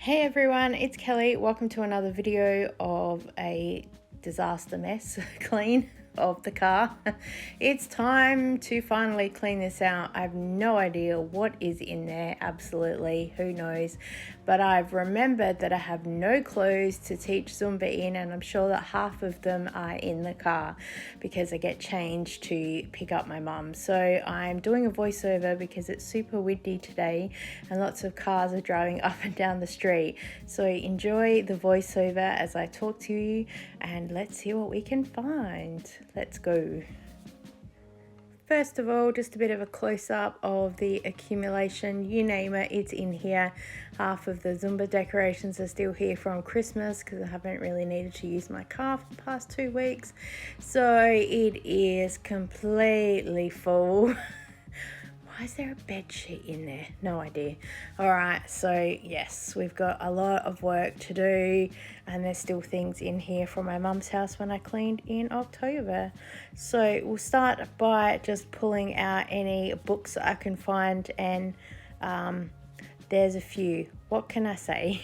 Hey everyone, it's Kelly. Welcome to another video of a disaster mess clean of the car. It's time to finally clean this out. I have no idea what is in there, absolutely, who knows, but I've remembered that I have no clothes to teach Zumba in, and I'm sure that half of them are in the car because I get changed to pick up my mum. So I'm doing a voiceover because it's super windy today and lots of cars are driving up and down the street. So enjoy the voiceover as I talk to you, and let's see what we can find. Let's go. First of all, just a bit of a close-up of the accumulation. You name it, it's in here. Half of the Zumba decorations are still here from Christmas because I haven't really needed to use my car for the past 2 weeks. So it is completely full. Why is there a bed sheet in there? No idea. All right, so yes, we've got a lot of work to do, and there's still things in here from my mum's house when I cleaned in October. So we'll start by just pulling out any books that I can find, and there's a few. What can I say?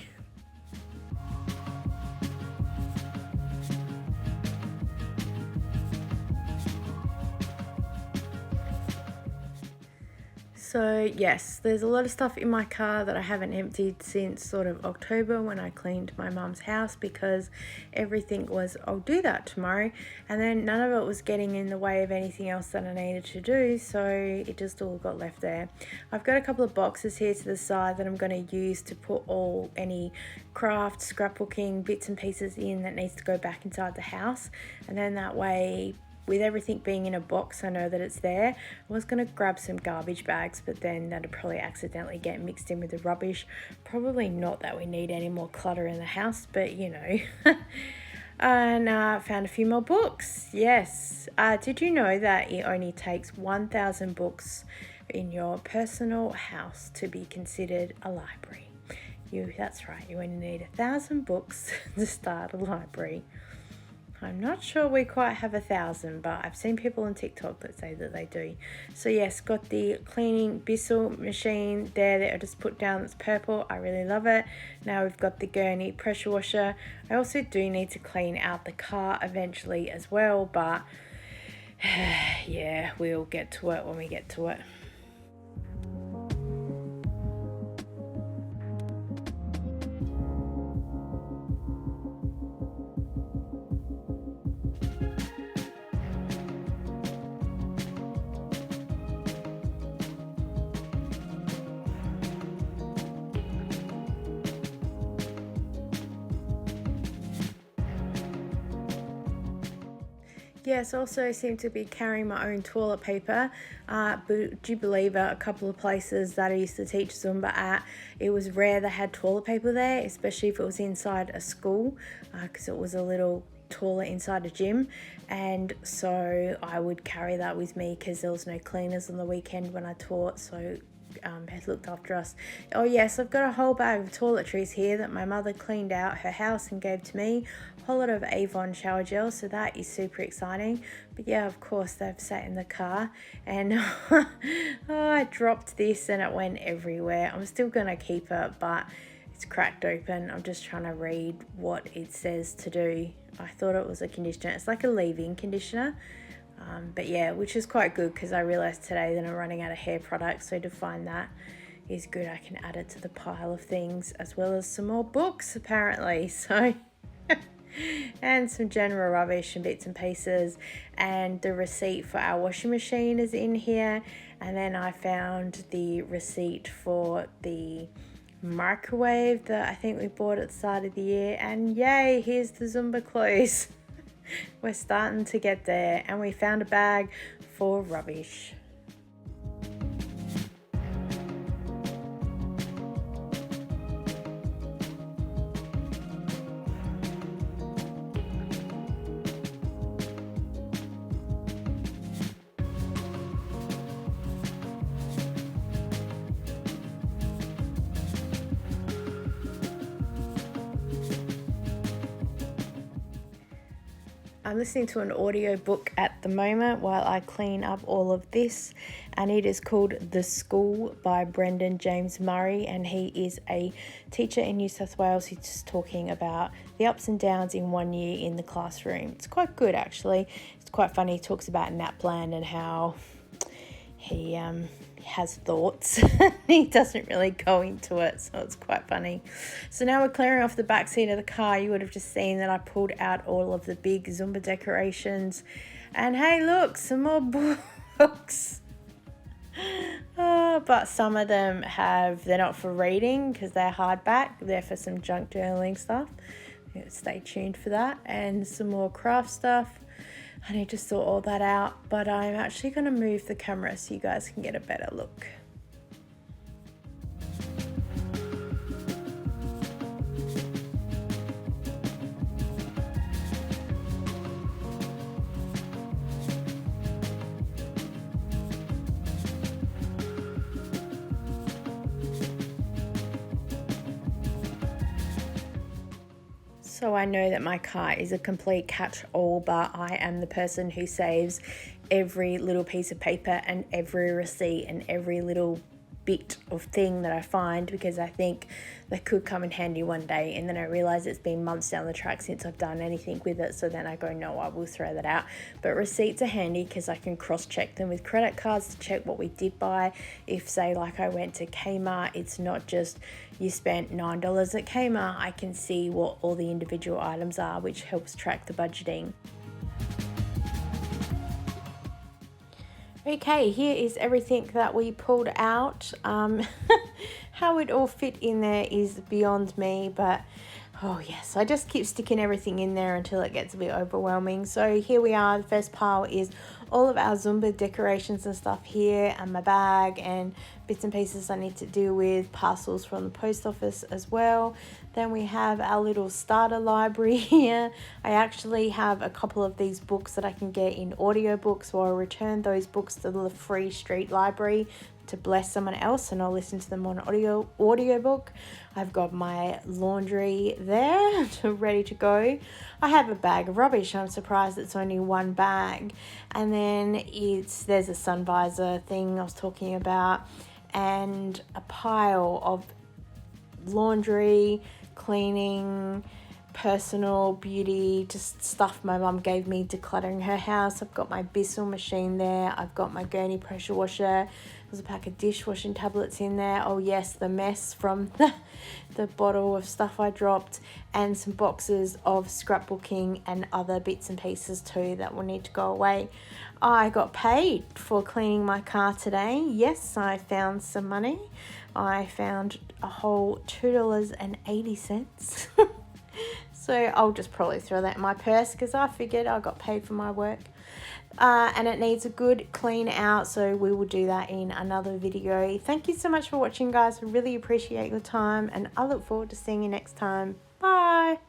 So yes, there's a lot of stuff in my car that I haven't emptied since sort of October when I cleaned my mum's house, because everything was, I'll do that tomorrow, and then none of it was getting in the way of anything else that I needed to do, so it just all got left there. I've got a couple of boxes here to the side that I'm going to use to put any craft scrapbooking bits and pieces in that needs to go back inside the house, and then that way, with everything being in a box, I know that it's there. I was going to grab some garbage bags, but then that'd probably accidentally get mixed in with the rubbish. Probably not that we need any more clutter in the house, but you know. And found a few more books. Yes. Did you know that it only takes 1,000 books in your personal house to be considered a library? That's right. You only need 1,000 books to start a library. I'm not sure we quite have 1,000, but I've seen people on TikTok that say that they do. So yes, got the cleaning Bissell machine there that I just put down, that's purple. I really love it. Now we've got the Gurney pressure washer. I also do need to clean out the car eventually as well, but yeah, we'll get to it when we get to it. Yes, also seem to be carrying my own toilet paper. But do you believe a couple of places that I used to teach Zumba at, it was rare they had toilet paper there, especially if it was inside a school, because it was a little toilet inside a gym, and so I would carry that with me because there was no cleaners on the weekend when I taught, so had looked after us. Oh yes, I've got a whole bag of toiletries here that my mother cleaned out her house and gave to me. A whole lot of Avon shower gel, so that is super exciting. But yeah, of course they've sat in the car, and I dropped this and it went everywhere. I'm still gonna keep it, but it's cracked open. I'm just trying to read what it says to do. I thought it was a conditioner. It's like a leave-in conditioner. But yeah, which is quite good because I realized today that I'm running out of hair products, so to find that is good. I can add it to the pile of things, as well as some more books apparently, so and some general rubbish and bits and pieces, and the receipt for our washing machine is in here, and then I found the receipt for the microwave that I think we bought at the start of the year, and yay, here's the Zumba clothes. We're starting to get there, and we found a bag for rubbish. I'm listening to an audio book at the moment while I clean up all of this, and it is called The School by Brendan James Murray, and he is a teacher in New South Wales. He's just talking about the ups and downs in 1 year in the classroom. It's quite good, actually. It's quite funny. He talks about NAPLAN and how he has thoughts. He doesn't really go into it, so it's quite funny. So now we're clearing off the back seat of the car. You would have just seen that I pulled out all of the big Zumba decorations, and hey, look, some more books. But some of them they're not for reading because they're hardback. They're for some junk journaling stuff. Stay tuned for that. And some more craft stuff. I need to sort all that out, but I'm actually going to move the camera so you guys can get a better look. So I know that my car is a complete catch-all, but I am the person who saves every little piece of paper and every receipt and every little bit of thing that I find, because I think they could come in handy one day, and then I realize it's been months down the track since I've done anything with it, so then I go, no, I will throw that out. But receipts are handy because I can cross-check them with credit cards to check what we did buy. If, say, like I went to Kmart, it's not just you spent $9 at Kmart. I can see what all the individual items are, which helps track the budgeting. Okay, here is everything that we pulled out. How it all fit in there is beyond me, but oh yes, I just keep sticking everything in there until it gets a bit overwhelming. So here we are. The first pile is all of our Zumba decorations and stuff here, and my bag and bits and pieces I need to deal with, parcels from the post office as well. Then we have our little starter library here. I actually have a couple of these books that I can get in audiobooks, so I'll return those books to the Free Street Library to bless someone else, and I'll listen to them on audiobook. I've got my laundry there ready to go. I have a bag of rubbish. I'm surprised it's only one bag. And then there's a sun visor thing I was talking about, and a pile of laundry, cleaning, personal beauty, just stuff my mum gave me decluttering her house. I've got my Bissell machine there. I've got my Gurney pressure washer. There's a pack of dishwashing tablets in there. Oh yes, the mess from the bottle of stuff I dropped, and some boxes of scrapbooking and other bits and pieces too that will need to go away. I got paid for cleaning my car today. Yes, I found some money. I found a whole $2.80. So I'll just probably throw that in my purse because I figured I got paid for my work. And it needs a good clean out, so we will do that in another video. Thank you so much for watching, guys. I really appreciate your time, and I look forward to seeing you next time. Bye.